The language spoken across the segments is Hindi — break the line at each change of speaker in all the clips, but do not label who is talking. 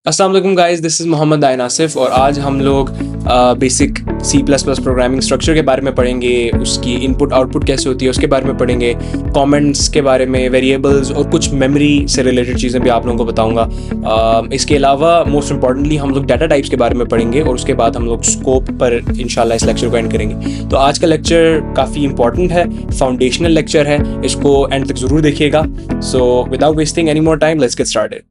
अस्सलाम वालेकुम guys, this is Mohammad Ayan Asif और आज हम लोग basic C plus plus programming structure के बारे में पढ़ेंगे। उसकी इनपुट आउटपुट कैसे होती है उसके बारे में पढ़ेंगे, कमेंट्स के बारे में, वेरिएबल्स और कुछ मेमोरी से रिलेटेड चीज़ें भी आप लोगों को बताऊंगा। इसके अलावा मोस्ट इंपॉर्टेंटली हम लोग डाटा टाइप्स के बारे में पढ़ेंगे और उसके बाद हम लोग स्कोप पर इंशाल्लाह इस लेक्चर को एंड करेंगे। तो आज का लेक्चर काफ़ी इंपॉर्टेंट है, फाउंडेशनल लेक्चर है, इसको एंड तक ज़रूर देखिएगा। So without wasting any more time, let's get started.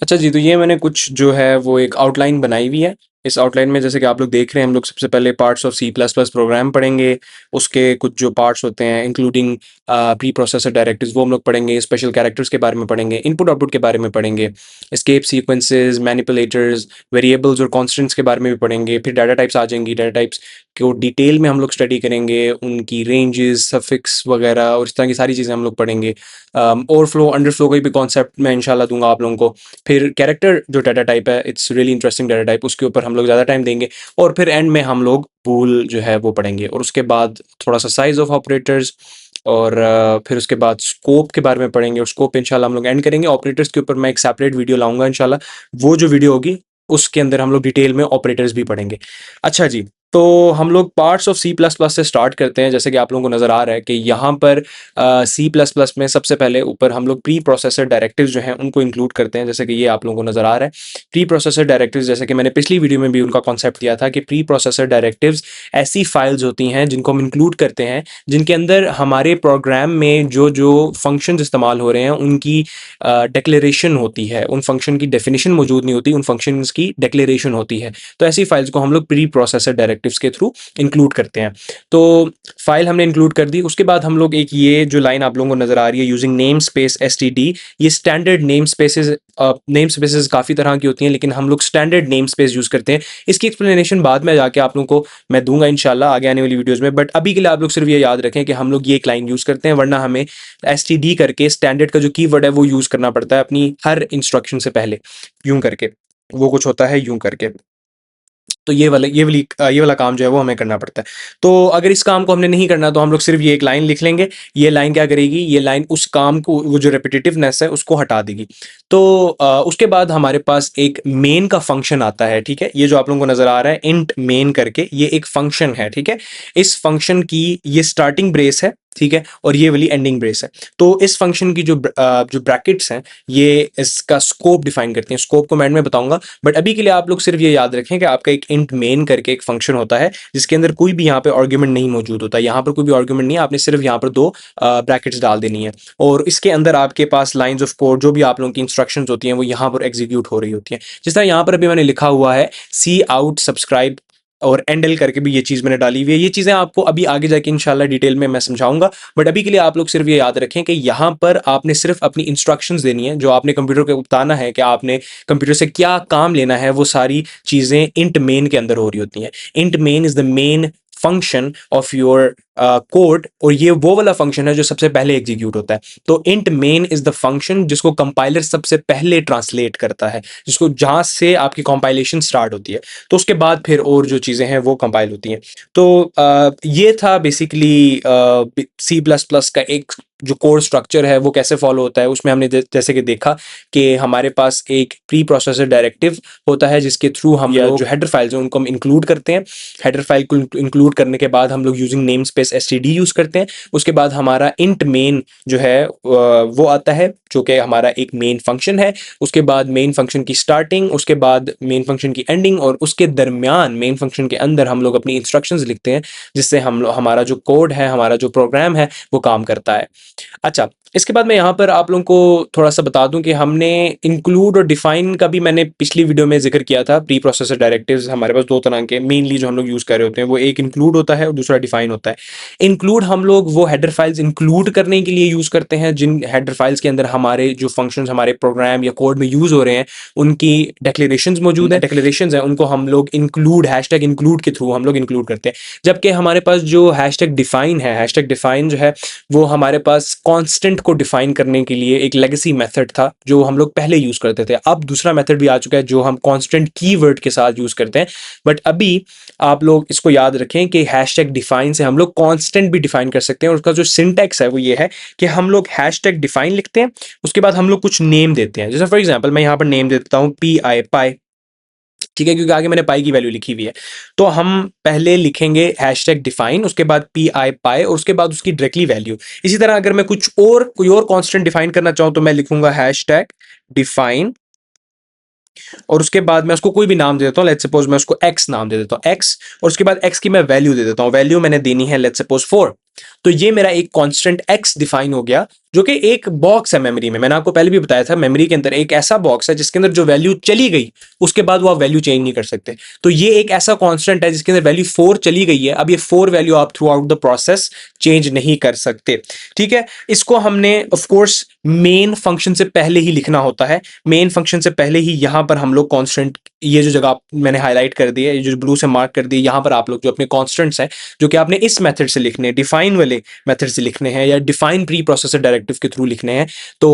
अच्छा जी, तो ये मैंने कुछ जो है वो एक आउटलाइन बनाई हुई है। इस आउटलाइन में जैसे कि आप लोग देख रहे हैं, हम लोग सबसे पहले parts of C plus plus program पढ़ेंगे। उसके कुछ जो पार्ट्स होते हैं इंक्लूडिंग प्री प्रोसेसर डायरेक्टिव्स, वो हम लोग पढ़ेंगे। स्पेशल कैरेक्टर्स के बारे में पढ़ेंगे, इनपुट आउटपुट के बारे में पढ़ेंगे, एस्केप सीक्वेंसेस, मैनिपुलेटर्स, वेरिएबल्स और कॉन्स्टेंट्स के बारे में भी पढ़ेंगे। फिर डाटा टाइप्स आ जाएंगी। डाटा टाइप्स को डिटेल में हम लोग स्टडी करेंगे, उनकी रेंजेस, सफिक्स वगैरह और इस तरह की सारी चीज़ें हम लोग पढ़ेंगे। ओवरफ्लो, अंडरफ्लो का भी कॉन्सेप्ट मैं इंशाल्लाह दूंगा आप लोगों को। फिर कैरेक्टर जो डाटा टाइप है, it's really interesting data type, उसके ऊपर हम लोग ज़्यादा टाइम देंगे। और फिर एंड में हम लोग बूल जो है वो पढ़ेंगे और उसके बाद थोड़ा सा साइज ऑफ ऑपरेटर्स और फिर उसके बाद स्कोप के बारे में पढ़ेंगे और स्कोप इंशाल्लाह हम लोग एंड करेंगे। ऑपरेटर्स के ऊपर मैं एक सेपरेट वीडियो लाऊंगा इंशाल्लाह। वो जो वीडियो होगी उसके अंदर हम लोग डिटेल में ऑपरेटर्स भी पढ़ेंगे। अच्छा जी, तो हम लोग parts of C plus plus से स्टार्ट करते हैं। जैसे कि आप लोगों को नज़र आ रहा है कि यहाँ पर सी प्लस प्लस में सबसे पहले ऊपर हम लोग प्री प्रोसेसर डायरेक्टिव्स जो हैं उनको इंक्लूड करते हैं। जैसे कि ये आप लोगों को नज़र आ रहा है प्री प्रोसेसर डायरेक्टिव्स। जैसे कि मैंने पिछली वीडियो में भी उनका कॉन्सेप्ट दिया था कि प्री प्रोसेसर डायरेक्टिव्स ऐसी फाइल्स होती हैं जिनको हम इंक्लूड करते हैं, जिनके अंदर हमारे प्रोग्राम में जो जो फंक्शंस इस्तेमाल हो रहे हैं उनकी डिक्लेरेशन होती है। उन फंक्शन की डेफिनेशन मौजूद नहीं होती, उन फंक्शंस की डिक्लेरेशन होती है। तो ऐसी फाइल्स को हम लोग प्री प्रोसेसर डायरेक्टिव्स के थ्रू इंक्लूड करते हैं। तो फाइल हमने इंक्लूड कर दी। उसके बाद हम लोग एक ये जो लाइन आप लोगों को नजर आ रही है, यूजिंग नेम स्पेस एसटीडी, ये स्टैंडर्ड नेम स्पेसेस काफ़ी तरह की होती हैं, लेकिन हम लोग स्टैंडर्ड नेम स्पेस यूज़ करते हैं। इसकी एक्सप्लेनेशन बाद में जाके आप लोगों को मैं दूंगा इंशाल्लाह आगे आने वाली वीडियोस में। बट अभी के लिए आप लोग सिर्फ ये याद रखें कि हम लोग ये एक लाइन यूज़ करते हैं, वरना हमें एसटीडी करके स्टैंडर्ड का जो कीवर्ड है वो यूज़ करना पड़ता है अपनी हर इंस्ट्रक्शन से पहले, यूं करके। वो कुछ होता है यूं करके। तो ये वाला काम जो है वो हमें करना पड़ता है। तो अगर इस काम को हमने नहीं करना तो हम लोग सिर्फ ये एक लाइन लिख लेंगे। ये लाइन क्या करेगी, ये लाइन उस काम को, वो जो रिपीटेटिवनेस है उसको हटा देगी। तो उसके बाद हमारे पास एक मेन का फंक्शन आता है। ठीक है, ये जो आप लोगों को नजर आ रहा है इंट मेन करके, ये एक फंक्शन है। ठीक है, इस फंक्शन की ये स्टार्टिंग ब्रेस है, ठीक है, और ये वाली एंडिंग ब्रेस है। तो इस फंक्शन की जो ब्रैकेट्स हैं ये इसका स्कोप डिफाइन करती हैं। स्कोप को मैं एंड में बताऊंगा, बट अभी के लिए आप लोग सिर्फ ये याद रखें कि आपका एक इंट मेन करके एक फंक्शन होता है जिसके अंदर कोई भी यहाँ पे आर्ग्यूमेंट नहीं मौजूद होता। यहाँ पर कोई भी आर्ग्यूमेंट नहीं है, आपने सिर्फ यहाँ पर दो ब्रैकेट्स डाल देनी है और इसके अंदर आपके पास लाइंस ऑफ कोड, जो भी आप लोगों की इंस्ट्रक्शंस होती हैं वो यहाँ पर एग्जीक्यूट हो रही होती हैं। जिस तरह यहाँ पर अभी मैंने लिखा हुआ है सी आउट सब्सक्राइब और एंडल करके भी ये चीज़ मैंने डाली हुई है। ये चीज़ें आपको अभी आगे जाके इंशाल्लाह डिटेल में मैं समझाऊंगा, बट अभी के लिए आप लोग सिर्फ ये याद रखें कि यहाँ पर आपने सिर्फ अपनी इंस्ट्रक्शंस देनी है, जो आपने कंप्यूटर को बताना है कि आपने कंप्यूटर से क्या काम लेना है, वो सारी चीज़ें इंट मेन के अंदर हो रही होती हैं। Int main is the main function of your code, और ये वो वाला फंक्शन है जो सबसे पहले एग्जीक्यूट होता है। तो int main is the function जिसको कंपाइलर सबसे पहले ट्रांसलेट करता है, जिसको जहां से आपकी कंपाइलेशन स्टार्ट होती है। तो उसके बाद फिर और जो चीज़ें हैं वो कंपाइल होती हैं। तो ये था बेसिकली सी प्लस प्लस का एक जो कोर स्ट्रक्चर है वो कैसे फॉलो होता है। उसमें हमने जैसे कि देखा कि हमारे पास एक प्री प्रोसेसर डायरेक्टिव होता है जिसके थ्रू हम लोग जो हेडर फाइल्स हैं उनको हम इंक्लूड करते हैं। हेडर फाइल को इंक्लूड करने के बाद हम लोग using name space STD use करते हैं। उसके बाद हमारा इंट मेन जो है वो आता है, जो कि हमारा एक मेन फंक्शन है। उसके बाद मेन फंक्शन की स्टार्टिंग, उसके बाद मेन फंक्शन की एंडिंग, और उसके दरमियान मेन फंक्शन के अंदर हम लोग अपनी इंस्ट्रक्शंस लिखते हैं, जिससे हमारा जो कोड है, हमारा जो प्रोग्राम है वो काम करता है। अच्छा, इसके बाद मैं यहाँ पर आप लोगों को थोड़ा सा बता दूं कि हमने इंक्लूड और डिफाइन का भी मैंने पिछली वीडियो में जिक्र किया था। प्री प्रोसेसर डायरेक्टिव्स हमारे पास दो तरह के मेनली जो हम लोग यूज़ कर रहे होते हैं, वो एक इंक्लूड होता है और दूसरा डिफाइन होता है। इंक्लूड हम लोग वो हेडर फाइल्स इंक्लूड करने के लिए यूज़ करते हैं जिन हेडर फाइल्स के अंदर हमारे जो फंक्शंस हमारे प्रोग्राम या कोड में यूज़ हो रहे हैं उनकी डिक्लेरेशंस मौजूद हैं। डिक्लेरेशंस हैं उनको हम लोग इंक्लूड, हैशटैग इंक्लूड के थ्रू हम लोग इंक्लूड करते हैं। जबकि हमारे पास जो हैशटैग डिफाइन है, हैशटैग डिफाइन जो है वो हमारे पास कांस्टेंट को डिफाइन करने के लिए एक लेगेसी मेथड था जो हम लोग पहले यूज करते थे। अब दूसरा मेथड भी आ चुका है जो हम कांस्टेंट कीवर्ड के साथ यूज करते हैं। बट अभी आप लोग इसको याद रखें कि हैशटैग डिफाइन से हम लोग कांस्टेंट भी डिफाइन कर सकते हैं, और उसका जो सिंटैक्स है वो ये है कि हम लोग हैशटैग डिफाइन लिखते हैं, उसके बाद हम लोग कुछ नेम देते हैं। जैसे फॉर एग्जांपल मैं यहाँ पर नेम देता हूँ पी आई पाई, ठीक है, क्योंकि आगे मैंने पाई की वैल्यू लिखी हुई है। तो हम पहले लिखेंगे हैशटैग डिफाइन, उसके बाद पी आई पाई, और उसके बाद उसकी डायरेक्टली वैल्यू। इसी तरह अगर मैं कोई और कांस्टेंट डिफाइन करना चाहूँ तो मैं लिखूंगा हैशटैग डिफाइन, और उसके बाद मैं उसको कोई भी नाम दे देता हूँ। लेट्स सपोज मैं उसको एक्स नाम दे देता हूँ, एक्स, और उसके बाद एक्स की मैं वैल्यू दे देता हूँ। वैल्यू मैंने देनी है लेट्स सपोज 4। तो ये मेरा एक कांस्टेंट एक्स डिफाइन हो गया, जो कि एक बॉक्स है मेमोरी में। मैंने आपको पहले भी बताया था, मेमोरी के अंदर एक ऐसा बॉक्स है जिसके अंदर जो वैल्यू चली गई उसके बाद वो आप वैल्यू चेंज नहीं कर सकते। तो ये एक ऐसा कांस्टेंट है जिसके अंदर वैल्यू 4 चली गई है, अब ये 4 वैल्यू आप through out the process change नहीं कर सकते। ठीक है, इसको हमने ऑफ कोर्स मेन फंक्शन से पहले ही लिखना होता है। मेन फंक्शन से पहले ही यहाँ पर हम लोग कांस्टेंट, ये जो जगह मैंने हाईलाइट कर दी है, ये जो ब्लू से मार्क कर दी है, यहाँ पर आप लोग जो अपने कांस्टेंट्स हैं जो कि आपने इस मेथड से लिखने हैं, डिफाइन वाले मेथड से लिखने हैं या डिफाइन प्री प्रोसेसर डायरेक्टिव के थ्रू लिखने हैं, तो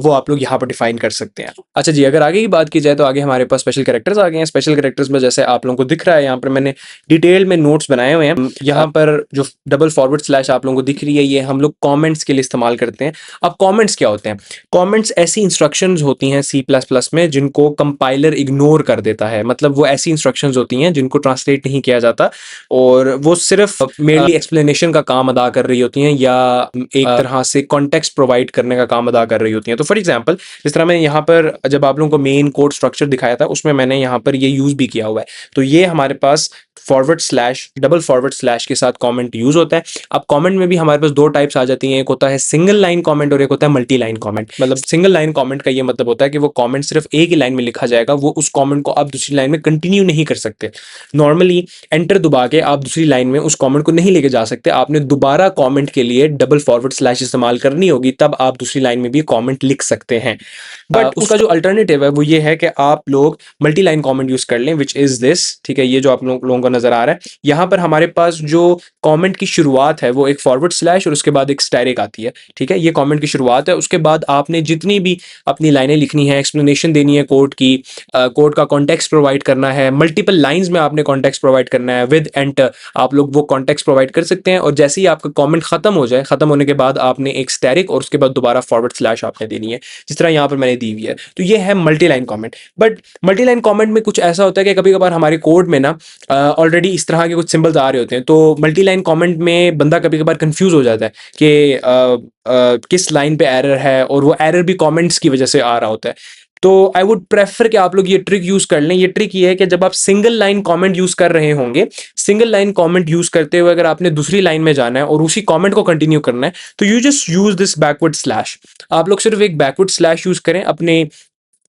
वो आप लोग यहाँ पर डिफाइन कर सकते हैं। अच्छा जी, अगर आगे की बात की जाए तो आगे हमारे पास स्पेशल कैरेक्टर्स आ गए हैं। स्पेशल कैरेक्टर्स में जैसे आप लोगों को दिख रहा है यहाँ पर मैंने डिटेल में नोट्स बनाए हुए हैं। यहाँ पर जो डबल फॉरवर्ड स्लैश आप लोगों को दिख रही है, ये हम लोग कॉमेंट्स के लिए इस्तेमाल करते हैं। अब कॉमेंट्स क्या होते हैं? कॉमेंट्स ऐसी इंस्ट्रक्शंस होती हैं सी प्लस प्लस में जिनको कंपाइलर इग्नोर कर देता है। मतलब वो ऐसी इंस्ट्रक्शंस होती हैं जिनको ट्रांसलेट नहीं किया जाता, और वो सिर्फ मेनली एक्सप्लेनेशन का काम अदा कर रही होती हैं, या एक तरह से कॉन्टेक्स्ट प्रोवाइड करने का काम अदा कर रही होती हैं। तो फॉर एग्जांपल, जिस तरह मैंने यहाँ पर जब आप लोगों को मेन कोड स्ट्रक्चर दिखाया था, उसमें मैंने यहाँ पर ये यूज भी किया हुआ है। तो ये हमारे पास forward slash, double forward slash के साथ कमेंट यूज होता है। अब कमेंट में भी हमारे पास दो टाइप्स आ जाती हैं, एक होता है सिंगल लाइन कमेंट और एक होता है मल्टी लाइन कमेंट। मतलब सिंगल लाइन कमेंट का ये मतलब होता है कि वो कमेंट सिर्फ एक ही लाइन में लिखा जाएगा, वो उस कमेंट को आप दूसरी लाइन में कंटिन्यू नहीं कर सकते। नॉर्मली एंटर दबा के आप दूसरी लाइन में उस कमेंट को नहीं लेके जा सकते, आपने दोबारा कमेंट के लिए डबल फॉरवर्ड स्लैश इस्तेमाल करनी होगी, तब आप दूसरी लाइन में भी कमेंट लिख सकते हैं। बट उसका जो अल्टरनेटिव है वो ये है कि आप लोग मल्टी लाइन कमेंट यूज कर लें, विच इज दिस। ठीक है, ये जो आप लोगों को नजर आ रहा है, यहाँ पर हमारे पास जो कमेंट की शुरुआत है वो एक फॉरवर्ड स्लैश और उसके बाद एक स्टैरिक आती है। ठीक है, ये कमेंट की शुरुआत है। उसके बाद आपने जितनी भी अपनी लाइनें लिखनी है, एक्सप्लेनेशन देनी है कोड की, कोड का कॉन्टेक्स्ट प्रोवाइड करना है, मल्टीपल लाइंस में आपने कॉन्टेक्स्ट प्रोवाइड करना है, विद एंटर आप लोग वो कॉन्टेक्स्ट प्रोवाइड कर सकते हैं। और जैसे ही आपका कमेंट खत्म हो जाए, खत्म होने के बाद आपने एक स्टैरिक और उसके बाद दोबारा फॉरवर्ड स्लैश आपने देनी है, जिस तरह यहाँ पर मैंने दी हुई है। तो ये है multi line comment. But multi line comment में कुछ ऐसा होता है कि कभी कभार हमारे कोड में ना ऑलरेडी इस तरह के कुछ सिंबल्स आ रहे होते हैं, तो मल्टी लाइन कमेंट में बंदा कभी कभार कंफ्यूज हो जाता है कि किस लाइन पे एरर है, और वो एरर भी कमेंट्स की वजह से आ रहा होता है। तो आई वुड प्रेफर कि आप लोग ये ट्रिक यूज कर लें। ये ट्रिक ये है कि जब आप सिंगल लाइन कमेंट यूज कर रहे होंगे, सिंगल लाइन कमेंट यूज करते हुए अगर आपने दूसरी लाइन में जाना है और उसी कमेंट को कंटिन्यू करना है, तो you just use this backward slash. आप लोग सिर्फ एक बैकवर्ड स्लैश यूज करें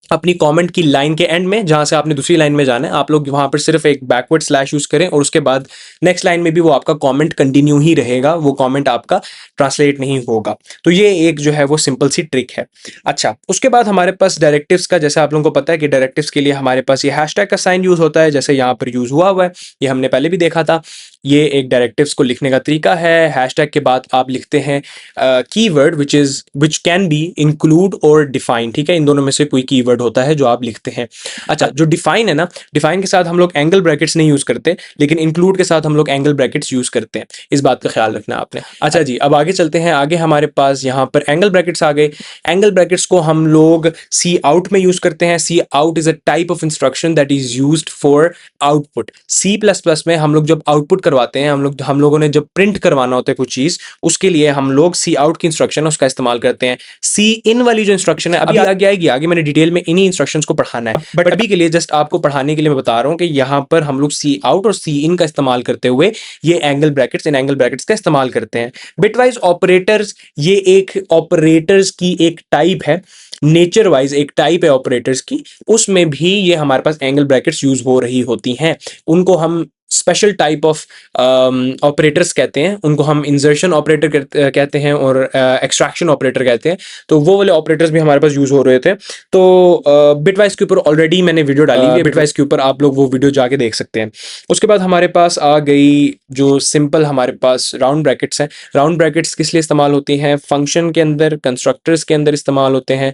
अपनी कमेंट की लाइन के एंड में, जहां से आपने दूसरी लाइन में जाना है, आप लोग वहां पर सिर्फ एक बैकवर्ड स्लैश यूज करें, और उसके बाद नेक्स्ट लाइन में भी वो आपका कमेंट कंटिन्यू ही रहेगा, वो कमेंट आपका ट्रांसलेट नहीं होगा। तो ये एक जो है वो सिंपल सी ट्रिक है। अच्छा, उसके बाद हमारे पास डायरेक्टिव्स का, जैसे आप लोगों को पता है कि डायरेक्टिव्स के लिए हमारे पास ये हैशटैग का साइन यूज होता है, जैसे यहाँ पर यूज हुआ है, ये हमने पहले भी देखा था। ये एक डायरेक्टिव्स को लिखने का तरीका है। हैशटैग के बाद आप लिखते हैं keyword which can be include और डिफाइन। ठीक है, इन दोनों में से कोई कीवर्ड होता है जो आप लिखते हैं। अच्छा, जो डिफाइन है ना, डिफाइन के साथ हम लोग एंगल ब्रैकेट्स नहीं यूज करते, लेकिन इंक्लूड के साथ हम लोग एंगल ब्रैकेट्स यूज करते हैं। इस बात का ख्याल रखना आपने। अच्छा जी, अब आगे चलते हैं। आगे हमारे पास यहाँ पर एंगल ब्रैकेट्स आ गए। एंगल ब्रैकेट्स को हम लोग सी आउट में यूज करते हैं। Cout is a type of instruction that is used for output. C plus plus में हम लोग जब आउटपुट करवाते हैं, हम लोगों ने जब प्रिंट करवाना होता है कुछ चीज, उसके लिए हम लोग सी आउट की इंस्ट्रक्शन है उसका इस्तेमाल करते हैं। सी इन वाली जो इंस्ट्रक्शन है अभी आगे आएगी, आगे मैंने डिटेल में इन्हीं इंस्ट्रक्शंस को पढ़ाना है, बट अभी के लिए जस्ट आपको पढ़ाने के लिए मैं बता रहा हूं कि यहाँ पर हम लोग सी आउट और सी इन का इस्तेमाल करते हुए ये एंगल ब्रैकेट्स, इन एंगल ब्रैकेट्स का इस्तेमाल करते हैं। बिटवाइज ऑपरेटर्स, ये एक ऑपरेटर्स की एक टाइप है, नेचर वाइज एक टाइप है ऑपरेटर्स की, उसमें भी ये हमारे पास एंगल ब्रैकेट्स यूज हो रही होती हैं। उनको हम स्पेशल टाइप ऑफ ऑपरेटर्स कहते हैं, उनको हम इंसर्शन ऑपरेटर कहते हैं और एक्सट्रैक्शन ऑपरेटर कहते हैं। तो वो वाले ऑपरेटर्स भी हमारे पास यूज़ हो रहे थे। तो बिटवाइस के ऊपर ऑलरेडी मैंने वीडियो डाली हुई है, बिटवाइस के ऊपर आप लोग वो वीडियो जाके देख सकते हैं। उसके बाद हमारे पास आ गई जो सिंपल हमारे पास राउंड ब्रैकेट्स हैं। राउंड ब्रैकेट्स किस लिए इस्तेमाल होती हैं? फंक्शन के अंदर, कंस्ट्रक्टर्स के अंदर इस्तेमाल होते हैं।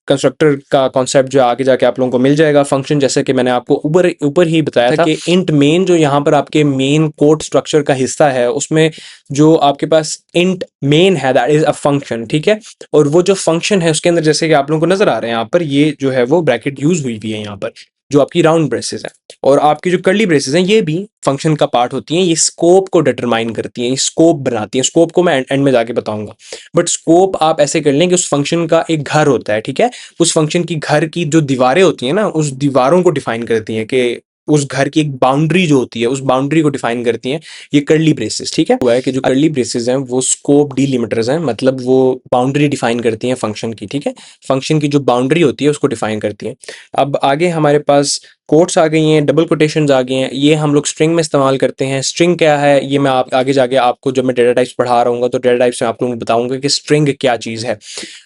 कंस्ट्रक्टर का कॉन्सेप्ट जो आगे जाके आप लोगों को मिल जाएगा। फंक्शन जैसे कि मैंने आपको ऊपर ऊपर ही बताया था कि इंट मेन जो यहाँ पर आपके मेन कोड स्ट्रक्चर का हिस्सा है, उसमें जो आपके पास इंट मेन है दैट इज अ फंक्शन, ठीक है। और वो जो फंक्शन है उसके अंदर जैसे कि आप लोगों को नजर आ रहे हैं यहाँ पर, ये जो है वो ब्रैकेट यूज हुई भी है यहाँ पर, जो आपकी राउंड ब्रेसेस है। और आपकी जो कर्ली ब्रेसेस हैं ये भी फंक्शन का पार्ट होती हैं। ये स्कोप को डिटरमाइन करती हैं, ये स्कोप बनाती हैं। स्कोप को मैं एंड में जाके बताऊंगा। बट स्कोप आप ऐसे कर लें कि उस फंक्शन का एक घर होता है, ठीक है। उस फंक्शन की घर की जो दीवारें होती हैं ना, उस दीवारों को डिफाइन करती हैं, कि उस घर की एक बाउंड्री जो होती है उस बाउंड्री को डिफाइन करती हैं ये कर्ली ब्रेसेस, ठीक है। हुआ है कि जो कर्ली ब्रेसेस हैं वो स्कोप डिलिमिटर्स हैं, मतलब वो बाउंड्री डिफाइन करती हैं फंक्शन की, ठीक है। फंक्शन की जो बाउंड्री होती है उसको डिफाइन करती हैं। अब आगे हमारे पास कोट्स आ गई हैं, डबल कोटेशंस आ गए हैं। ये हम लोग स्ट्रिंग में इस्तेमाल करते हैं। स्ट्रिंग क्या है ये मैं आप आगे जाके आपको, जब मैं डेटा टाइप्स पढ़ा रहा हूँ तो डेटा टाइप्स में आप लोगों को बताऊंगा कि स्ट्रिंग क्या चीज़ है।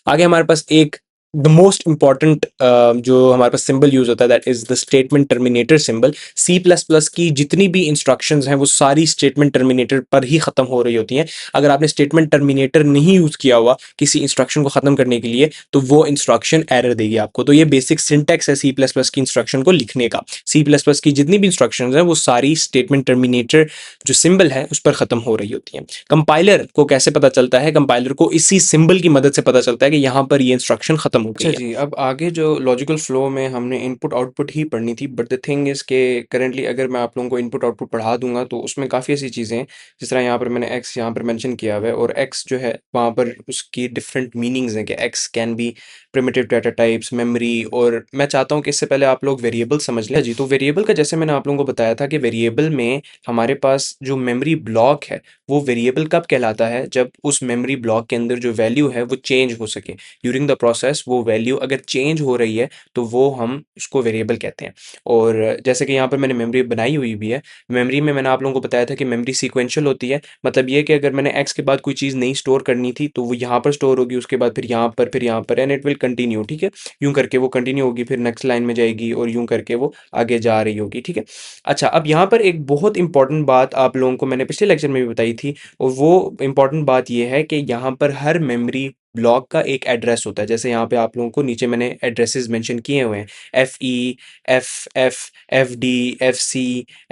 आगे हमारे पास एक द मोस्ट इंपॉर्टेंट जो हमारे पास सिंबल यूज होता है that is the statement terminator symbol. C plus plus की जितनी भी इंस्ट्रक्शंस हैं वो सारी स्टेटमेंट टर्मिनेटर पर ही खत्म हो रही होती हैं। अगर आपने स्टेटमेंट टर्मिनेटर नहीं यूज किया हुआ किसी इंस्ट्रक्शन को खत्म करने के लिए तो वो इंस्ट्रक्शन एरर देगी आपको। तो ये बेसिक सिंटैक्स है सी प्लस प्लस की इंस्ट्रक्शन को लिखने का। सी प्लस प्लस की जितनी भी इंस्ट्रक्शंस हैं वो सारी स्टेटमेंट टर्मिनेटर जो सिंबल है उस पर खत्म हो रही होती हैं। कंपाइलर को कैसे पता चलता है? कंपाइलर को इसी सिंबल की मदद से पता चलता है कि यहाँ पर ये इंस्ट्रक्शन खत्म हो गई है। जी, अब आगे जो लॉजिकल फ्लो में हमने इनपुट आउटपुट ही पढ़नी थी, बट द थिंग इज़ के करेंटली अगर मैं आप लोगों को इनपुट आउटपुट पढ़ा दूंगा तो उसमें काफ़ी ऐसी चीज़ें हैं, जिस तरह यहाँ पर मैंने एक्स यहाँ पर मेंशन किया हुआ है, और एक्स जो है वहाँ पर उसकी डिफरेंट मीनिंग्स हैं कि x can be primitive data types, memory. और मैं चाहता हूँ कि इससे पहले आप लोग वेरिएबल समझ लें। जी, तो वेरिएबल का जैसे मैंने आप लोगों को बताया था कि वेरिएबल में हमारे पास जो मेमोरी ब्लॉक है वो वेरिएबल कब कहलाता है? जब उस मेमोरी ब्लॉक के अंदर जो वैल्यू है वो चेंज हो सके ड्यूरिंग द प्रोसेस। वो वैल्यू अगर चेंज हो रही है तो वो हम उसको वेरिएबल कहते हैं। और जैसे कि यहाँ पर मैंने मेमोरी बनाई हुई भी है। मेमोरी में मैंने आप लोगों को बताया था कि मेमोरी सीक्वेंशियल होती है। मतलब ये कि अगर मैंने एक्स के बाद कोई चीज़ नहीं स्टोर करनी थी तो वो यहाँ पर स्टोर होगी, उसके बाद फिर यहाँ पर, फिर यहाँ पर, एंड इट विल कंटिन्यू, ठीक है। यूं करके वो कंटिन्यू होगी, फिर नेक्स्ट लाइन में जाएगी और यूं करके वो आगे जा रही होगी, ठीक है। अच्छा, अब यहाँ पर एक बहुत इंपॉर्टेंट बात आप लोगों को मैंने पिछले लेक्चर में भी बताई थी, और वो इंपॉर्टेंट बात ये है कि यहाँ पर हर मेमोरी ब्लॉक का एक एड्रेस होता है। जैसे यहाँ पे आप लोगों को नीचे मैंने एड्रेसेस मेंशन किए हुए हैं, FE, FF, FD, FC,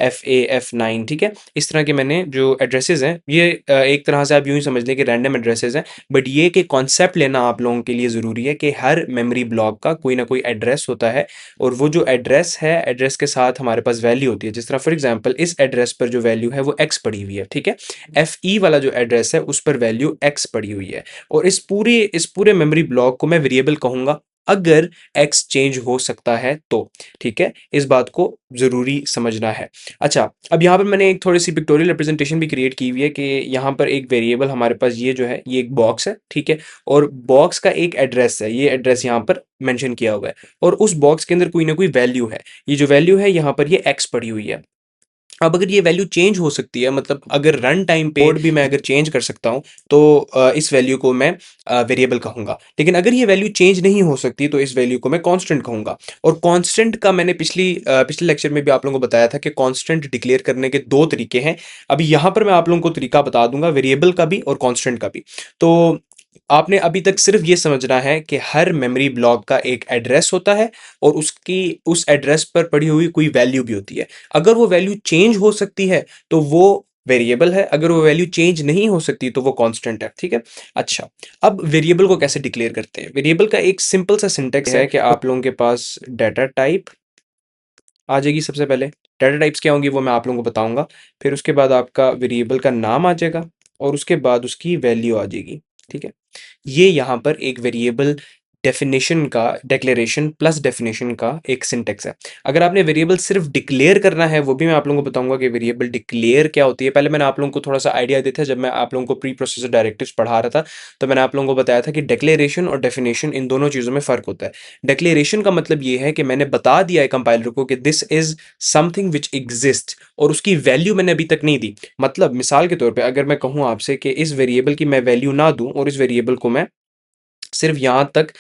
FA, F9, ठीक है। इस तरह के मैंने जो एड्रेसेस हैं ये एक तरह से आप यूं ही समझ लें कि रैंडम एड्रेसेस हैं। बट ये कि कॉन्सेप्ट लेना आप लोगों के लिए ज़रूरी है कि हर मेमोरी ब्लॉक का कोई ना कोई एड्रेस होता है, और वो जो एड्रेस है, एड्रेस के साथ हमारे पास वैल्यू होती है। जिस तरह फॉर एग्जांपल इस एड्रेस पर जो वैल्यू है वो x पड़ी हुई है, ठीक है। FE वाला जो एड्रेस है उस पर वैल्यू x पड़ी हुई है। और इस पूरे मेमोरी ब्लॉक को मैं वेरिएबल कहूंगा अगर x चेंज हो सकता है तो, ठीक है। इस बात को जरूरी समझना है। अच्छा, अब यहाँ पर मैंने एक थोड़ी सी पिक्टोरियल रिप्रेजेंटेशन भी क्रिएट की हुई है कि यहाँ पर एक वेरिएबल हमारे पास ये जो है ये एक बॉक्स है, ठीक है। और बॉक्स का एक एड्रेस है, ये एड्रेस यहाँ पर मेंशन किया हुआ है, और उस बॉक्स के अंदर कोई ना कोई वैल्यू है। ये जो वैल्यू है यहाँ पर ये x पड़ी हुई है। अब अगर ये वैल्यू चेंज हो सकती है, मतलब अगर रन टाइम पे कोड भी मैं अगर चेंज कर सकता हूँ तो इस वैल्यू को मैं वेरिएबल कहूंगा। लेकिन अगर ये वैल्यू चेंज नहीं हो सकती तो इस वैल्यू को मैं कांस्टेंट कहूंगा। और कांस्टेंट का मैंने पिछले लेक्चर में भी आप लोगों को बताया था कि कांस्टेंट डिक्लेयर करने के दो तरीके हैं। अभी यहाँ पर मैं आप लोगों को तरीका बता दूंगा, वेरिएबल का भी और कांस्टेंट का भी। तो आपने अभी तक सिर्फ ये समझना है कि हर मेमोरी ब्लॉक का एक एड्रेस होता है और उसकी उस एड्रेस पर पड़ी हुई कोई वैल्यू भी होती है। अगर वो वैल्यू चेंज हो सकती है तो वो वेरिएबल है, अगर वो वैल्यू चेंज नहीं हो सकती तो वो कांस्टेंट है, ठीक है। अच्छा, अब वेरिएबल को कैसे डिक्लेयर करते हैं? वेरिएबल का एक सिंपल सा सिंटेक्स है कि आप लोगों के पास डाटा टाइप आ जाएगी। सबसे पहले डाटा टाइप्स क्या होंगी वो मैं आप लोगों को बताऊंगा। फिर उसके बाद आपका वेरिएबल का नाम आ जाएगा और उसके बाद उसकी वैल्यू आ जाएगी, ठीक है। ये यहाँ पर एक वेरिएबल डेफिनेशन का, डिक्लेरेशन प्लस डेफिनेशन का एक सिंटेक्स है। अगर आपने वेरिएबल सिर्फ डिक्लेयर करना है, वो भी मैं आप लोगों को बताऊंगा कि वेरिएबल डिक्लेयर क्या होती है। पहले मैंने आप लोगों को थोड़ा सा आइडिया दिया था जब मैं आप लोगों को प्री प्रोसेसर डायरेक्टिव्स पढ़ा रहा था, तो मैंने आप लोगों को बताया था कि डिक्लेरेशन और डेफिनेशन, इन दोनों चीज़ों में फ़र्क होता है। डिक्लेरेशन का मतलब ये है कि मैंने बता दिया है कंपाइलर को कि this is something which exist, और उसकी वैल्यू मैंने अभी तक नहीं दी। मतलब मिसाल के तौर पे अगर मैं कहूँ आपसे कि इस वेरिएबल की मैं वैल्यू ना दूं और इस वेरिएबल को मैं सिर्फ यहाँ तक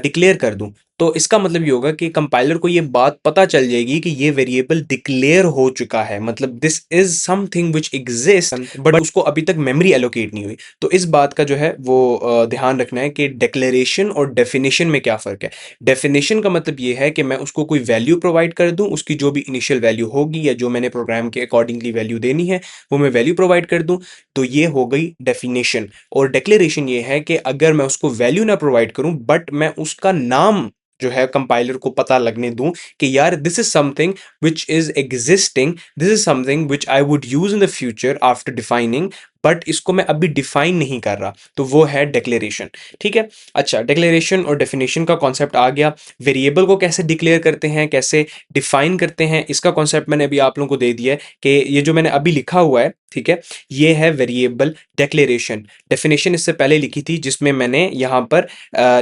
डिक्लेयर कर दूं, तो इसका मतलब ये होगा कि कंपाइलर को ये बात पता चल जाएगी कि ये वेरिएबल डिक्लेयर हो चुका है, मतलब this is something which exist, but उसको अभी तक मेमोरी एलोकेट नहीं हुई। तो इस बात का जो है वो ध्यान रखना है कि डिक्लेरेशन और डेफिनेशन में क्या फ़र्क है। डेफिनेशन का मतलब ये है कि मैं उसको कोई वैल्यू प्रोवाइड कर दूं, उसकी जो भी इनिशियल वैल्यू होगी या जो मैंने प्रोग्राम के अकॉर्डिंगली वैल्यू देनी है वो मैं वैल्यू प्रोवाइड कर दूं, तो ये हो गई डेफिनेशन। और डिक्लेरेशन ये है कि अगर मैं उसको वैल्यू ना प्रोवाइड करूं बट मैं उसका नाम जो है कंपाइलर को पता लगने दूं कि यार this is something which is existing, this is something which I would use in the future after defining, but इसको मैं अभी डिफाइन नहीं कर रहा, तो वो है डिक्लेरेशन। ठीक है। अच्छा, डिक्लेरेशन और डेफिनेशन का कॉन्सेप्ट आ गया। वेरिएबल को कैसे डिक्लेयर करते हैं, कैसे डिफाइन करते हैं, इसका कॉन्सेप्ट मैंने अभी आप लोगों को दे दिया है कि ये जो मैंने अभी लिखा हुआ है, ठीक है, ये है वेरिएबल डिक्लेरेशन। डेफिनेशन इससे पहले लिखी थी जिसमें मैंने यहाँ पर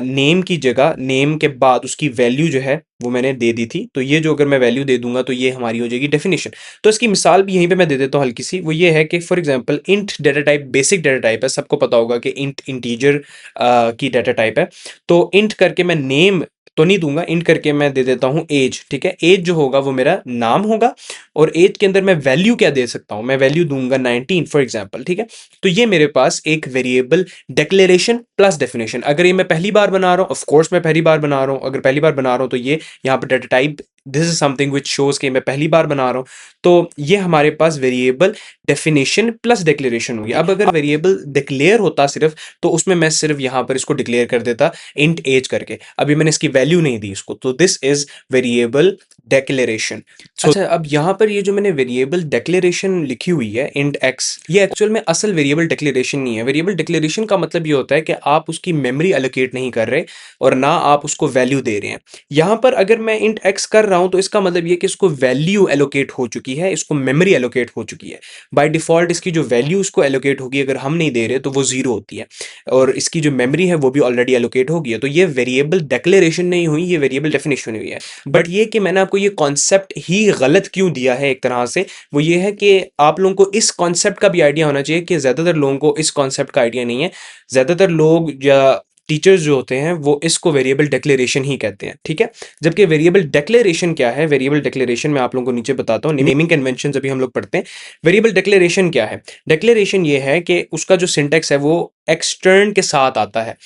नेम की जगह, नेम के बाद उसकी वैल्यू जो है वो मैंने दे दी थी। तो ये जो अगर मैं वैल्यू दे दूंगा तो ये हमारी हो जाएगी डेफिनेशन। तो इसकी मिसाल भी यहीं पे मैं दे देता हूँ हल्की सी। वो ये है कि for example int data type basic data type है, सबको पता होगा कि इंट इंटीजर की डाटा टाइप है। तो इंट करके मैं नेम तो नहीं दूंगा, इंट करके मैं दे देता हूँ एज। ठीक है, एज जो होगा वो मेरा नाम होगा, और एज के अंदर मैं वैल्यू क्या दे सकता हूँ, मैं वैल्यू दूंगा 19 फॉर एग्जांपल। ठीक है, तो ये मेरे पास एक वेरिएबल डिक्लेरेशन प्लस डेफिनेशन। अगर ये मैं पहली बार बना रहा हूँ, ऑफ कोर्स मैं पहली बार बना रहा हूँ, अगर पहली बार बना रहा हूँ तो ये यहाँ पर data type this is something which shows कि मैं पहली बार बना रहा हूँ, तो ये हमारे पास वेरिएबल डेफिनेशन प्लस डिक्लेरेशन होगी। अब अगर वेरिएबल डिक्लेयर होता सिर्फ, तो उसमें मैं सिर्फ यहाँ पर इसको डिक्लेयर कर देता इंट एज करके, अभी मैंने इसकी वैल्यू नहीं दी इसको, तो दिस इज वेरिएबल डिक्लेरेशन। अच्छा, अब यहाँ पर ये जो मैंने वेरिएबल डिक्लेरेशन लिखी हुई है इंट एक्स, ये एक्चुअल में असल वेरिएबल डिक्लेरेशन नहीं है। वेरिएबल डिक्लेरेशन का मतलब ये होता है कि आप उसकी मेमोरी एलोकेट नहीं कर रहे और ना आप उसको वैल्यू दे रहे हैं। यहाँ पर अगर मैं इंट एक्स कर रहा हूँ तो इसका मतलब ये कि इसको वैल्यू एलोकेट हो चुकी है, इसको मेमोरी एलोकेट हो चुकी है। बाय डिफॉल्ट इसकी जो वैल्यू उसको एलोकेट होगी, अगर हम नहीं दे रहे तो वो जीरो होती है, और इसकी जो मेमोरी है वो भी ऑलरेडी एलोकेट हो गई है। तो ये वेरिएबल डिक्लेरेशन नहीं हुई, ये वेरिएबल डेफिनेशन हुई है। बट ये कि मैंने आपको ये कॉन्सेप्ट ही गलत क्यों दिया है एक तरह से, वो ये है कि आप लोगों को इस कॉन्सेप्ट का भी आइडिया होना चाहिए कि ज़्यादातर लोगों को इस कॉन्सेप्ट का आइडिया नहीं है। ज़्यादातर लोग या टीचर्स जो होते हैं वो इसको वेरिएबल डिक्लेरेशन ही कहते हैं। ठीक है, जबकि वेरिएबल डिक्लेरेशन क्या है, वेरिएबल डिक्लेरेशन मैं आप लोगों को नीचे बताता हूँ, नेमिंग कन्वेंशन अभी हम लोग पढ़ते हैं। वेरिएबल डिक्लेरेशन क्या है? डिक्लेरेशन ये है कि उसका जो सिंटेक्स है वो एक्सटर्न के साथ आता है।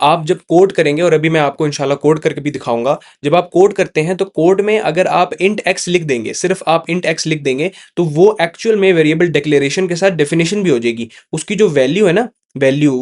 आप जब कोड करेंगे, और अभी मैं आपको इंशाल्लाह कोड करके भी दिखाऊंगा, जब आप कोड करते हैं तो कोड में अगर आप इंट एक्स लिख देंगे, सिर्फ आप इंट एक्स लिख देंगे, तो वो एक्चुअल में वेरिएबल डिक्लेरेशन के साथ डेफिनेशन भी हो जाएगी। उसकी जो वैल्यू है ना, वैल्यू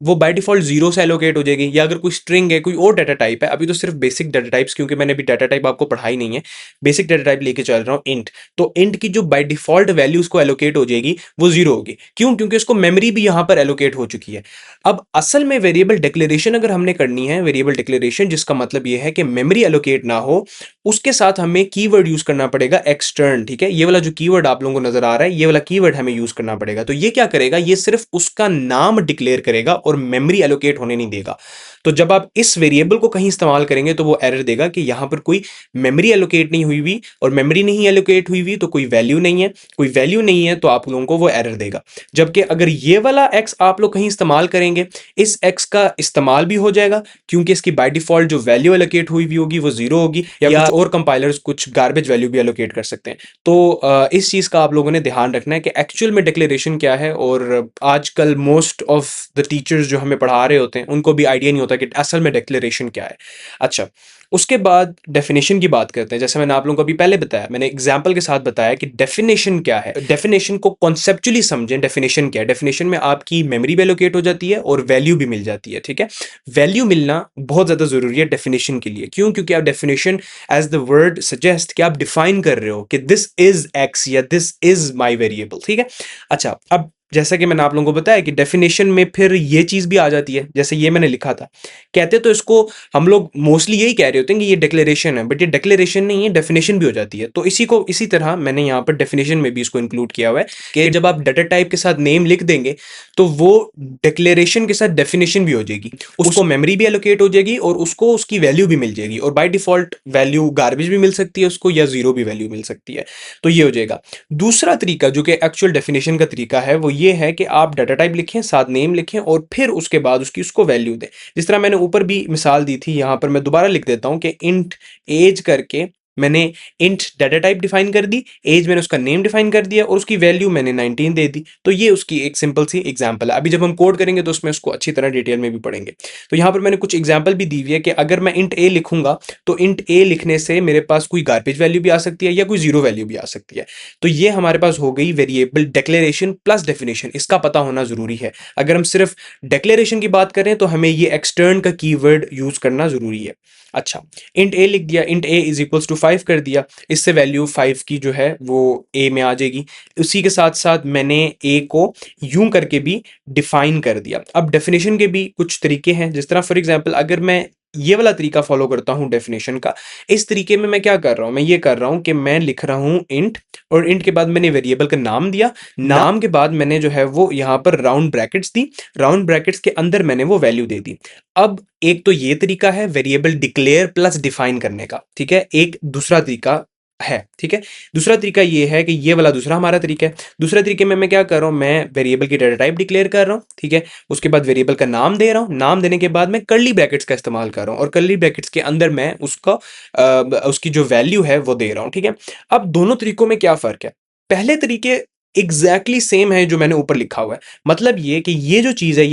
वो बाय डिफॉल्ट जीरो से एलोकेट हो जाएगी, या अगर कोई स्ट्रिंग है, कोई और डाटा टाइप है, अभी तो सिर्फ बेसिक डाटा टाइप्स, क्योंकि मैंने अभी डाटा टाइप आपको पढ़ाई नहीं है, बेसिक डाटा टाइप लेके चल रहा हूँ इंट, तो इंट की जो बाय डिफॉल्ट वैल्यू उसको एलोकेट हो जाएगी वो जीरो होगी। क्यों? क्योंकि उसको मेमोरी भी यहाँ पर एलोकेट हो चुकी है। अब असल में वेरिएबल डिक्लेरेशन अगर हमने करनी है, वेरिएबल डिक्लेरेशन जिसका मतलब ये है कि मेमोरी एलोकेट ना हो, उसके साथ हमें कीवर्ड यूज करना पड़ेगा एक्सटर्न। ठीक है, ये वाला जो कीवर्ड आप लोगों को नजर आ रहा है, ये वाला कीवर्ड हमें यूज करना पड़ेगा। तो ये क्या करेगा? ये सिर्फ उसका नाम डिक्लेयर करेगा और मेमोरी एलोकेट होने नहीं देगा। तो जब आप इस वेरिएबल को कहीं इस्तेमाल करेंगे तो वो एरर देगा कि यहां पर कोई मेमोरी एलोकेट नहीं हुई हुई, और मेमोरी नहीं एलोकेट हुई हुई तो कोई वैल्यू नहीं है, कोई वैल्यू नहीं है तो आप लोगों को वो एरर देगा। जबकि अगर ये वाला एक्स आप लोग कहीं इस्तेमाल करेंगे, इस एक्स का इस्तेमाल भी हो जाएगा, क्योंकि इसकी बाय डिफॉल्ट जो वैल्यू एलोकेट हुई हुई होगी वो जीरो होगी, या कुछ और कंपाइलर्स कुछ गार्बेज वैल्यू भी एलोकेट कर सकते हैं। तो इस चीज का आप लोगों ने ध्यान रखना है कि एक्चुअल में डिक्लेरेशन क्या है। और आजकल मोस्ट ऑफ द टीचर्स जो हमें पढ़ा रहे होते हैं उनको भी आइडिया नहीं होता कि असल में डिक्लेरेशन क्या है। अच्छा, उसके बाद डेफिनेशन की बात करते हैं। जैसे मैंने आप लोगों को अभी पहले बताया, मैंने एग्जांपल के साथ बताया कि डेफिनेशन क्या है। डेफिनेशन को कॉन्सेप्चुअली समझें, डेफिनेशन क्या है। डेफिनेशन में आपकी मेमोरी भी एलोकेट हो जाती है और वैल्यू भी मिल जाती है। ठीक है, वैल्यू मिलना बहुत ज्यादा जरूरी है डेफिनेशन के लिए। क्यों? क्योंकि आप definition as the word suggest कि आप डिफाइन कर रहे हो कि दिस इज एक्स या दिस इज माई वेरिएबल। ठीक है, अच्छा, अब जैसा कि मैंने आप लोगों को बताया कि डेफिनेशन में फिर ये चीज़ भी आ जाती है, जैसे ये मैंने लिखा था। कहते तो इसको हम लोग मोस्टली यही कह रहे होते हैं कि ये डिक्लेरेशन है, बट ये डिक्लेरेशन नहीं है, डेफिनेशन भी हो जाती है। तो इसी तरह मैंने यहाँ पर डेफिनेशन में भी इसको इंक्लूड किया हुआ है कि जब आप डाटा टाइप के साथ नेम लिख देंगे तो वो डिक्लेरेशन के साथ डेफिनेशन भी हो जाएगी, उसको मेमोरी भी एलोकेट हो जाएगी और उसको उसकी वैल्यू भी मिल जाएगी, और बाय डिफॉल्ट वैल्यू गार्बेज भी मिल सकती है उसको, या जीरो भी वैल्यू मिल सकती है। तो ये हो जाएगा। दूसरा तरीका जो कि एक्चुअल डेफिनेशन का तरीका है वो ये है कि आप डाटा टाइप लिखें, साथ नेम लिखें और फिर उसके बाद उसको वैल्यू दें। जिस तरह मैंने ऊपर भी मिसाल दी थी, यहाँ पर मैं दोबारा लिख देता हूँ कि इंट एज करके मैंने इंट डाटा टाइप डिफाइन कर दी, एज मैंने उसका नेम डिफाइन कर दिया और उसकी वैल्यू मैंने 19 दे दी। तो ये उसकी एक सिंपल सी एग्जांपल है। अभी जब हम कोड करेंगे तो उसमें उसको अच्छी तरह डिटेल में भी पढ़ेंगे। तो यहाँ पर मैंने कुछ एग्जांपल भी दी हुई है कि अगर मैं इंट ए लिखूंगा तो इंट ए लिखने से मेरे पास कोई गार्बेज वैल्यू भी आ सकती है या कोई जीरो वैल्यू भी आ सकती है। तो ये हमारे पास हो गई वेरिएबल डिक्लेरेशन प्लस डेफिनेशन, इसका पता होना जरूरी है। अगर हम सिर्फ डिक्लेरेशन की बात करें तो हमें ये एक्सटर्न का कीवर्ड यूज करना जरूरी है। अच्छा, इंट ए लिख दिया, int a is equals to 5 कर दिया, इससे वैल्यू 5 की जो है वो ए में आ जाएगी। उसी के साथ साथ मैंने ए को यूं करके भी डिफाइन कर दिया। अब डेफिनेशन के भी कुछ तरीके हैं, जिस तरह फॉर एग्जांपल अगर मैं ये वाला तरीका फॉलो करता हूं डेफिनेशन का, इस तरीके में मैं क्या कर रहा हूं, मैं ये कर रहा हूं कि मैं लिख रहा हूं इंट, और इंट के बाद मैंने वेरिएबल का नाम दिया, नाम के बाद मैंने जो है वो यहां पर राउंड ब्रैकेट्स दी, राउंड ब्रैकेट्स के अंदर मैंने वो वैल्यू दे दी। अब एक तो ये तरीका है वेरिएबल डिक्लेयर प्लस डिफाइन करने का, ठीक है, एक दूसरा तरीका है, ठीक है। दूसरा तरीका ये है कि ये वाला दूसरा हमारा तरीका है। दूसरा तरीके में मैं क्या कर रहा हूं, मैं वेरिएबल की डाटा टाइप डिक्लेयर कर रहा हूं, ठीक है, उसके बाद वेरिएबल का नाम दे रहा हूं, नाम देने के बाद मैं कर्ली ब्रैकेट्स का इस्तेमाल कर रहा हूं और कर्ली ब्रैकेट्स के अंदर मैं उसकी जो वैल्यू है वो दे रहा हूं, ठीक है। अब दोनों तरीकों में क्या फर्क है? पहले तरीके एग्जैक्टली सेम है जो मैंने ऊपर लिखा हुआ है, मतलब ये कि ये जो चीज है,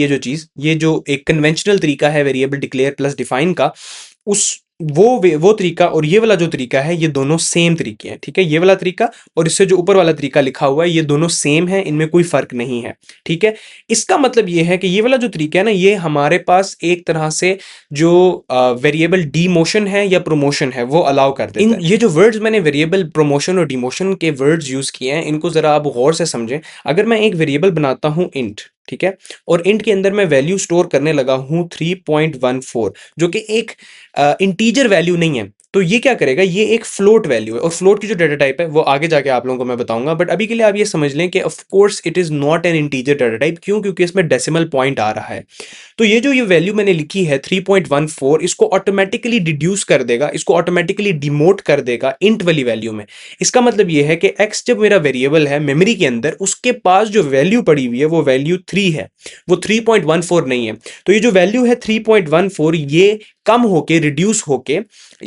ये जो एक कन्वेंशनल तरीका है वेरिएबल डिक्लेयर प्लस डिफाइन का, उस वो तरीका और ये वाला जो तरीका है ये दोनों सेम तरीके हैं, ठीक है। ये वाला तरीका और इससे जो ऊपर वाला तरीका लिखा हुआ है ये दोनों सेम है, इनमें कोई फर्क नहीं है, ठीक है। इसका मतलब ये है कि ये वाला जो तरीका है ना, ये हमारे पास एक तरह से जो वेरिएबल डीमोशन है या प्रोमोशन है वो अलाउ कर देता है। ये जो वर्ड्स मैंने वेरिएबल प्रोमोशन और डिमोशन के वर्ड्स यूज किए हैं, इनको जरा आप गौर से समझें। अगर मैं एक वेरिएबल बनाता हूं इंट, ठीक है, और इंट के अंदर मैं वैल्यू स्टोर करने लगा हूं 3.14, जो कि एक इंटीजर वैल्यू नहीं है, तो ये क्या करेगा, ये एक फ्लोट वैल्यू है, और फ्लोट की जो डाटा टाइप है वो आगे जाके आप लोगों को मैं बताऊंगा, बट अभी के लिए आप ये समझ लें कि of course it is not an integer data type. क्यों? क्योंकि इसमें डेसिमल पॉइंट आ रहा है। तो ये जो ये वैल्यू मैंने लिखी है 3.14, इसको ऑटोमेटिकली डिड्यूस कर देगा, इसको ऑटोमेटिकली डिमोट कर देगा इंट वाली वैल्यू में। इसका मतलब ये है कि एक्स जब मेरा वेरिएबल है मेमोरी के अंदर, उसके पास जो वैल्यू पड़ी हुई है वो वैल्यू 3 है, वो 3.14 नहीं है। तो ये जो वैल्यू है 3.14 ये कम होके रिड्यूस होके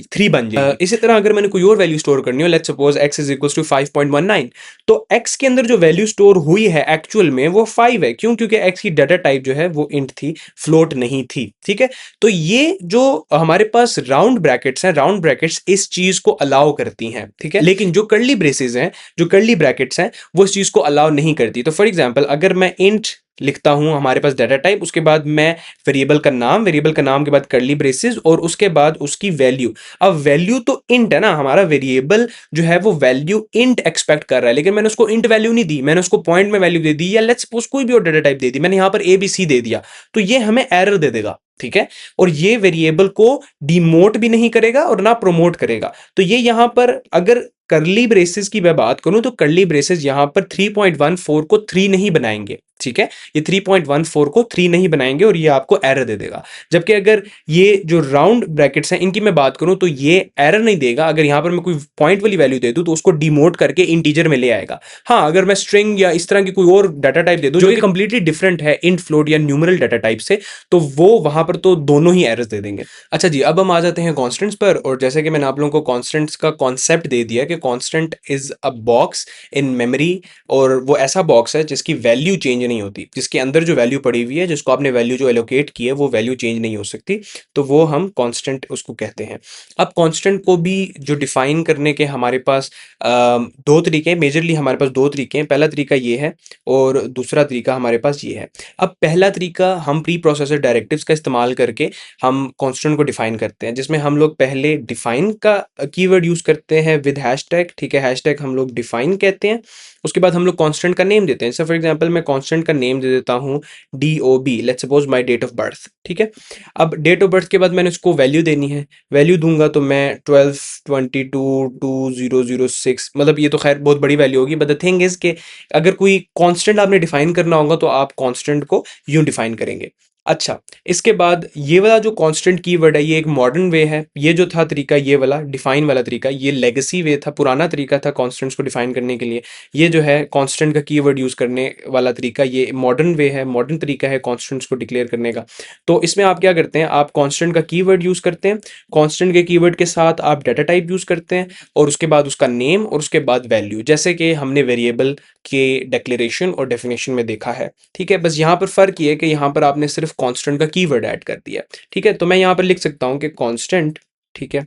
3 बन जाएगी। इसी तरह अगर मैंने कोई और वैल्यू स्टोर करनी हो, let's suppose x is equal to 5.19, तो x के अंदर जो वैल्यू स्टोर हुई है एक्चुअल में वो 5 है। क्यों? क्योंकि x की डाटा टाइप जो है वो इंट थी, फ्लोट नहीं थी, ठीक है। तो ये जो हमारे पास राउंड ब्रैकेट्स हैं, राउंड ब्रैकेट्स इस चीज को अलाउ करती हैं, ठीक है, लेकिन जो कर्ली ब्रेसेस हैं, जो कर्ली ब्रैकेट्स हैं, वो इस चीज को अलाउ नहीं करती। तो फॉर एग्जांपल अगर मैं इंट लिखता हूं, हमारे पास डाटा टाइप, उसके बाद मैं वेरिएबल का नाम, वेरिएबल का नाम के बाद कर्ली ब्रेसेस और उसके बाद उसकी वैल्यू। अब वैल्यू तो इंट है ना, हमारा वेरिएबल जो है वो वैल्यू इंट एक्सपेक्ट कर रहा है, लेकिन मैंने उसको इंट वैल्यू नहीं दी, मैंने उसको पॉइंट में वैल्यू दे दी, या लेट्स सपोज कोई भी और डाटा टाइप दे दी, मैंने यहां पर ABC दे दिया, तो ये हमें एरर दे देगा, ठीक है। और ये वेरिएबल को डिमोट भी नहीं करेगा और ना प्रोमोट करेगा। तो ये यहां पर अगर कर्ली ब्रेसेस की मैं बात करूं तो कर्ली ब्रेसेस यहां पर 3.14 को 3 नहीं बनाएंगे, ठीक है, ये 3.14 को 3 नहीं बनाएंगे और ये आपको एरर दे देगा। जबकि अगर ये जो राउंड ब्रैकेट्स हैं इनकी मैं बात करूं तो ये एरर नहीं देगा। अगर यहां पर मैं कोई पॉइंट वाली वैल्यू दे दूं तो उसको डिमोट करके इंटीजर में ले आएगा। हाँ, अगर मैं स्ट्रिंग या इस तरह की कोई और डाटा टाइप दे दूं जो कि कंप्लीटली डिफरेंट है इंट, फ्लोट या न्यूमरल डाटा टाइप से, तो वो वहां पर तो दोनों ही एरर्स दे देंगे। अच्छा जी, अब हम आ जाते हैं कॉन्स्टेंट्स पर, और जैसे कि मैंने आप लोगों को कॉन्स्टेंट्स का कॉन्सेप्ट दे दिया कि constant is a box in memory, और वो ऐसा बॉक्स है जिसकी वैल्यू चेंज नहीं होती, जिसके अंदर जो वैल्यू पड़ी हुई है, जिसको आपने वैल्यू जो एलोकेट की है वो वैल्यू चेंज नहीं हो सकती, तो वो हम कांस्टेंट उसको कहते हैं। अब कांस्टेंट को भी जो डिफाइन करने के हमारे पास दो तरीके हैं, मेजरली हमारे पास दो तरीके हैं। पहला तरीका ये है और दूसरा तरीका हमारे पास ये है। अब पहला तरीका हम प्री प्रोसेसर डायरेक्टिव्स का इस्तेमाल करके हम कांस्टेंट को डिफाइन करते हैं, जिसमें हम लोग पहले डिफाइन का कीवर्ड यूज करते हैं विद हैशटैग, ठीक है, हैशटैग हम लोग डिफाइन कहते हैं। उसके बाद हम लोग कांस्टेंट का नेम देते हैं। जैसे फॉर एग्जांपल मैं कांस्टेंट कांस्टेंट का नेम दे देता हूँ DOB, let's suppose my date of birth, ठीक है। अब डेट ऑफ बर्थ के बाद मैंने उसको वैल्यू देनी है, वैल्यू दूंगा तो मैं 12/22/2006, मतलब ये तो खैर बहुत बड़ी वैल्यू होगी, बट द थिंग इज कि अगर कोई कांस्टेंट आपने डिफाइन करना होगा तो आप कांस्टेंट को यूं डिफाइन करेंगे। अच्छा, इसके बाद ये वाला जो कांस्टेंट कीवर्ड है ये एक मॉडर्न वे है। ये जो था तरीका, ये वाला डिफाइन वाला तरीका, ये लेगेसी वे था, पुराना तरीका था कांस्टेंट्स को डिफाइन करने के लिए। ये जो है कांस्टेंट का कीवर्ड यूज करने वाला तरीका, ये मॉडर्न वे है, मॉडर्न तरीका है कांस्टेंट्स को डिक्लेयर करने का। तो इसमें आप क्या करते हैं, आप कांस्टेंट का कीवर्ड यूज करते हैं, कांस्टेंट के कीवर्ड के साथ आप डाटा टाइप यूज करते हैं, और उसके बाद उसका नेम, और उसके बाद वैल्यू, जैसे कि हमने वेरिएबल के डिक्लेरेशन और डेफिनेशन में देखा है। ठीक है, बस यहाँ पर फर्क ये है कि यहाँ पर आपने सिर्फ कांस्टेंट का कीवर्ड ऐड कर दिया। ठीक है, तो मैं यहाँ पर लिख सकता हूँ कि कांस्टेंट, ठीक है,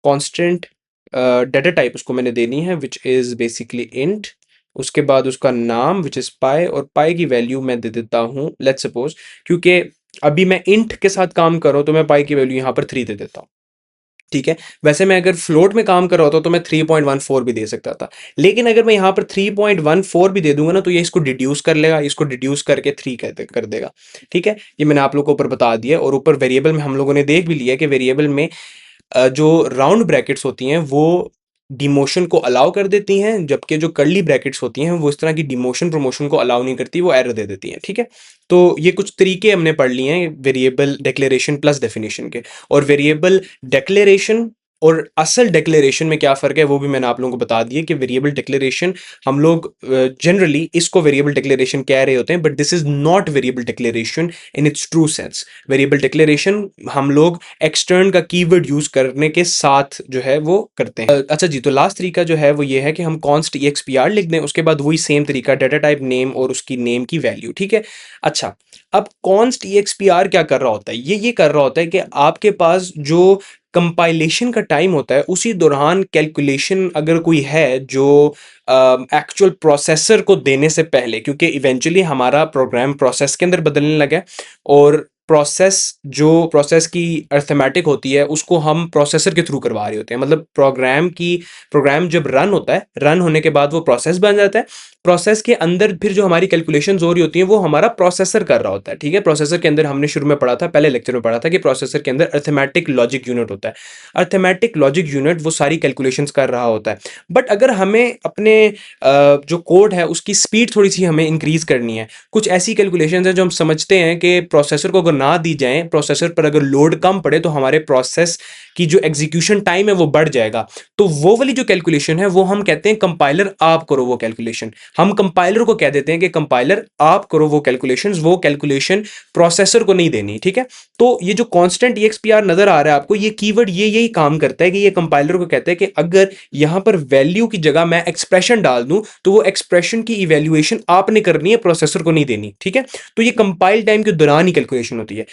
कांस्टेंट डाटा टाइप उसको मैंने देनी है विच इज बेसिकली इंट, उसके बाद उसका नाम विच इज पाई, और पाई की वैल्यू मैं दे देता हूँ लेट्स सपोज, क्योंकि अभी मैं इंट के साथ काम कर रहा हूँ तो मैं पाई की वैल्यू यहाँ पर 3 दे देता हूँ। ठीक है, वैसे मैं अगर फ्लोट में काम कर रहा होता तो मैं 3.14 भी दे सकता था, लेकिन अगर मैं यहाँ पर 3.14 भी दे दूंगा ना तो ये इसको डिड्यूस कर लेगा, इसको डिड्यूस करके 3 कर देगा। ठीक है, ये मैंने आप लोगों को ऊपर बता दिया, और ऊपर वेरिएबल में हम लोगों ने देख भी लिया कि वेरिएबल में जो राउंड ब्रैकेट्स होती हैं वो डिमोशन को अलाउ कर देती हैं, जबकि जो कर्ली ब्रैकेट्स होती हैं वो इस तरह की डिमोशन प्रमोशन को अलाउ नहीं करती, वो एरर दे देती हैं। ठीक है, तो ये कुछ तरीके हमने पढ़ लिए हैं वेरिएबल डिक्लेरेशन प्लस डेफिनेशन के, और वेरिएबल डिक्लेरेशन और असल डिक्लेरेशन में क्या फ़र्क है वो भी मैंने आप लोगों को बता दिया कि वेरिएबल डिक्लेरेशन हम लोग जनरली इसको वेरिएबल डिक्लेरेशन कह रहे होते हैं, but this is not variable declaration in its true sense. Variable declaration हम लोग एक्सटर्न का कीवर्ड यूज करने के साथ जो है वो करते हैं। अच्छा जी, तो लास्ट तरीका जो है वो ये है कि हम कॉन्स्ट EXPR लिख दें, उसके बाद वही सेम तरीका डाटा टाइप नेम और उसकी नेम की वैल्यू। ठीक है, अच्छा, अब कॉन्स्ट EXPR क्या कर रहा होता है, ये कर रहा होता है कि आपके पास जो कंपाइलेशन का टाइम होता है उसी दौरान कैलकुलेशन अगर कोई है जो एक्चुअल प्रोसेसर को देने से पहले, क्योंकि इवेंचुअली हमारा प्रोग्राम प्रोसेस के अंदर बदलने लगा है, और प्रोसेस की अर्थमेटिक होती है उसको हम प्रोसेसर के थ्रू करवा रहे होते हैं। मतलब प्रोग्राम जब रन होता है, रन होने के बाद वो प्रोसेस बन जाता है, प्रोसेस के अंदर फिर जो हमारी कैलकुलेशंस हो रही होती हैं वो हमारा प्रोसेसर कर रहा होता है। ठीक है, प्रोसेसर के अंदर हमने शुरू में पढ़ा था, पहले लेक्चर में पढ़ा था कि प्रोसेसर के अंदर अर्थमेटिक लॉजिक यूनिट होता है। अर्थमेटिक लॉजिक यूनिट वो सारी कैलकुलेशंस कर रहा होता है। बट अगर हमें अपने जो कोड है उसकी स्पीड थोड़ी सी हमें इंक्रीज करनी है, कुछ ऐसी कैलकुलेशंस हैं जो हम समझते हैं कि प्रोसेसर को अगर ना दी जाए, प्रोसेसर पर अगर लोड कम पड़े तो हमारे प्रोसेस की जो एग्जीक्यूशन टाइम है वो बढ़ जाएगा, तो वो वाली जो कैलकुलेशन है वो हम कहते हैं कंपाइलर आप करो वो कैलकुलेशन। हम कंपाइलर को कह देते हैं कि कंपाइलर आप करो वो कैलकुलेशन प्रोसेसर को नहीं देनी। ठीक है, तो ये जो कांस्टेंट EXPR नजर आ रहा है आपको, ये कीवर्ड ये यही काम करता है कि ये कंपाइलर को कहता है कि अगर यहां पर वैल्यू की जगह मैं एक्सप्रेशन डाल दूं तो वो एक्सप्रेशन की इवैल्यूएशन आपने करनी है, प्रोसेसर को नहीं देनी। ठीक है, तो ये कंपाइल टाइम के दौरान ही कैलकुलेशन होती है।